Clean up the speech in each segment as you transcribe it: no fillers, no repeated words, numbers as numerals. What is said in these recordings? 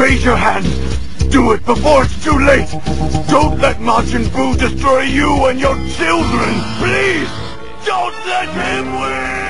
Raise your hand! Do it before it's too late! Don't let Majin Buu destroy you and your children! Please! Don't let him win!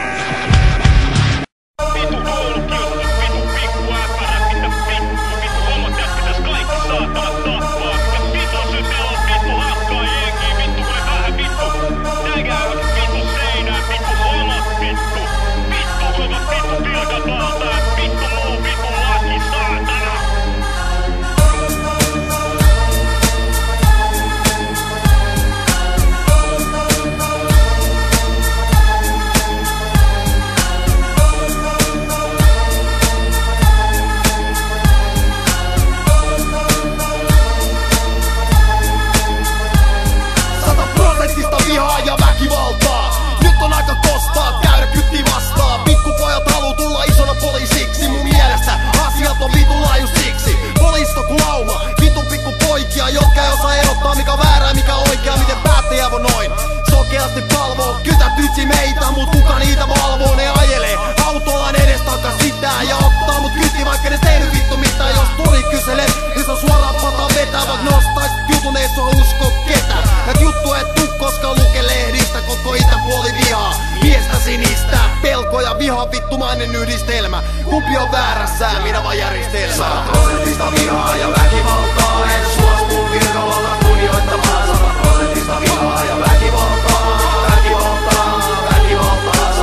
Ja väkivaltaa. Nyt on aika kostaa, käydä kytti vastaan. Pikkupojat haluu tulla isona poliisiksi. Mun mielestä asiat on vitun laaju siksi. Poliisto ku lauma, vitun pikku poikia, jotka ei osaa erottaa mikä väärää ja mikä oikea. Miten päättäjä voi noin sokeasti palvoo. Kytät ytsi meitä, mut kuka niitä valvoo. Ne ajelee autollaan edestakas sitään ja ottaa mut kytti vaikka ne tehnyt vittu mitään. Jos tori kyselee, niin se on suoraan pata vetää. Vaik nostais jutun ei sua usko ketään. Ja juttu et tuu koska luke lehdistä, koko itäpuoli vihaa. Miestä sinistä, pelko ja viha vittumainen yhdistelmä. Kumpi on väärässä, minä vaan järjestelmä. 100% vihaa ja väkivaltaa. En suostu virkavalta kunnioittamaan. 100% vihaa ja väkivaltaa. Väkivaltaa, väkivaltaa.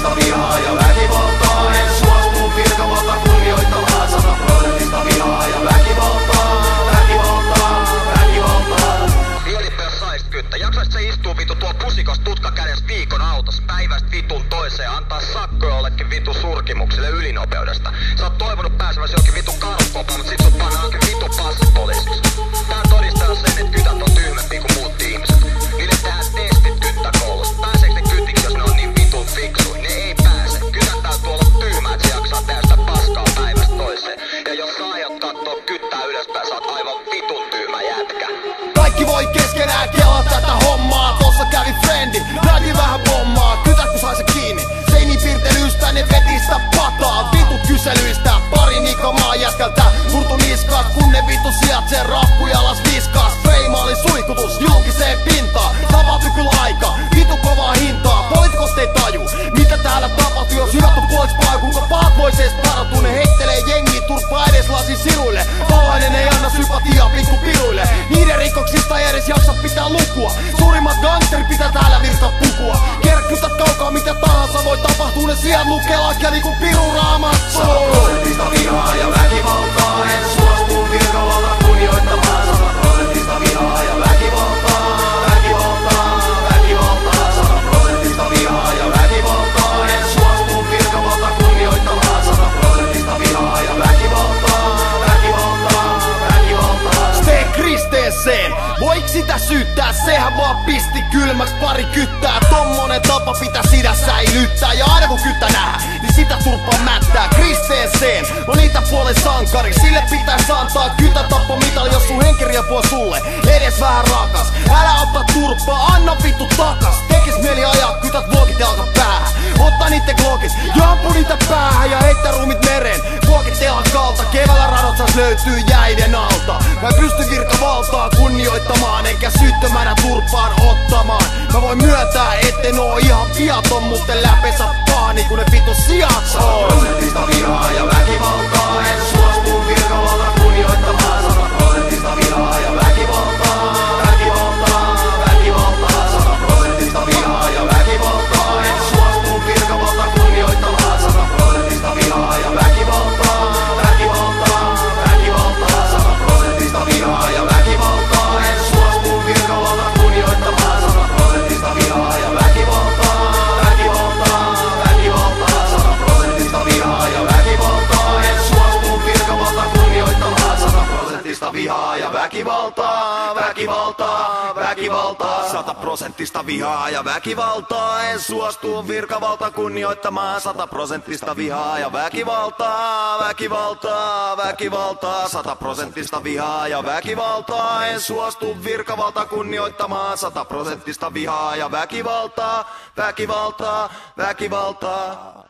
100% vihaa ja väkivaltaa. En suostu virkavalta kunnioittamaan. 100% vihaa ja väkivaltaa. Väkivaltaa, väkivaltaa. Mietipä jos saisit kyttä, jaksaisit se istuu vitu tuo pusikas tutka kädessä viikon autossa päivästä vitun toiseen antaa sakkoja jollekin vitun surkimukselle ylinopeudesta. Sä oot toivonut pääseväsi jokin vitun karukopaan, mut sit sut pannaan onkin vitun passipoliisiksi. Tää todistaa sen, et kytät on tyhmempi kuin muut ihmiset. Niille tehdään testit kyttäkoulussa. Pääseekö ne kytiksi, jos ne on niin vitun fiksuin? Ne ei pääse. Kytät täytyy olla tyhmää, et se jaksaa tehdä sitä paskaa päivästä toiseen. Ja jos sä aiot kattoo kyttää ylöspäin, sä oot aivan vitun tyhmä jätkä. Kaikki voi keskenään kelaa tätä hommaa. Tossa kävi frendi, näki vähän pommaa. Kytät kun sai se kiinni, seinin piirtelystä ne veti sitä pataa. Vitut kyselyistä, pari nikamaa jätkältä murtu niskaas, kun ne vittu sijaitsee rappujalas viskaas. Freimaali suihkutus julkiseen pintaan. Tapahtui kyllä aika, vitu kovaa hintaa. Poliitikot ei taju, mitä täällä tapahtuu, jos hyvät on puoliksi paaju. Kuinka pahat vois ees parantua, ne heittelee jengi turpaa edes lasin siruille. Valainen ei anna sympatiaa pikku piruille. Niiden rikoksista ei edes jaksa pitää lukua. Suurimmat gangsterit pitää täällä virta pukua. Kerkkytät kaukaa mitä tahansa voi tapahtua, ne sijat lukee lakia niinku piru raamatsu. 100% vihaa ja väkivaltaa. En suostu virkavalta kunnioittamaan. 100% vihaa ja väkivaltaa. Väkivaltaa, väkivaltaa. 100% vihaa ja väkivaltaa. En suostu virkavalta kunnioittamaan. 100% vihaa ja väkivaltaa. Väkivaltaa, väkivaltaa. Steen Kristeeseen, voik sitä syyttää? Sehän vaan pisti kylmäks pari kyttää. Tommonen tapa pitää sitä säilyttää. Ja aina kun kyttä nähdä, niin sitä turpaa mättää. Kristeeseen on itäpuolen sankari. Sille pitäis antaa kytätappomitali, jos sun henkiriepu on sulle edes vähän rakas. Älä ota turpaa, anna vittu takas. Tekis mieli ajaa kytät vuokit jalka päähän. Ottaa niitten glokit ja ampu niitä päähän. Ja heittää ruumit mereen, vuokit telakalta. Keväällä radotsas löytyy jäiden alta. Mä pysty virkavaltaa kunnioittamaan, enkä syyttömänä turpaan ottamaan. Mä voin myöntää, etten oo ihan viaton, mutten läpensä paani kun ne vittu sijat on. 100% vihaa ja väkivaltaa. En suostu virkavalta kunnioittamaan. 100% vihaa ja väkivaltaa. Väkivaltaa, väkivaltaa. 100% vihaa ja väkivaltaa. En suostu virkavalta kunnioittamaan. 100% vihaa ja väkivaltaa. Väkivaltaa, väkivaltaa. 100% vihaa ja väkivaltaa. En suostu virkavalta kunnioittamaan. 100% vihaa ja väkivaltaa. Väkivaltaa, väkivaltaa. 100% vihaa ja väkivaltaa. En suostu virkavalta kunnioittamaan. 100% vihaa ja väkivaltaa. Väkivaltaa, väkivaltaa. 100% vihaa ja väkivaltaa. En suostu virkavalta kunnioittamaan. 100% vihaa ja väkivaltaa. Väkivaltaa, väkivaltaa. 100% vihaa ja väkivaltaa. En suostu virkavalta kunnioittamaan. 100% vihaa ja väkivaltaa. Väkivaltaa, väkivaltaa.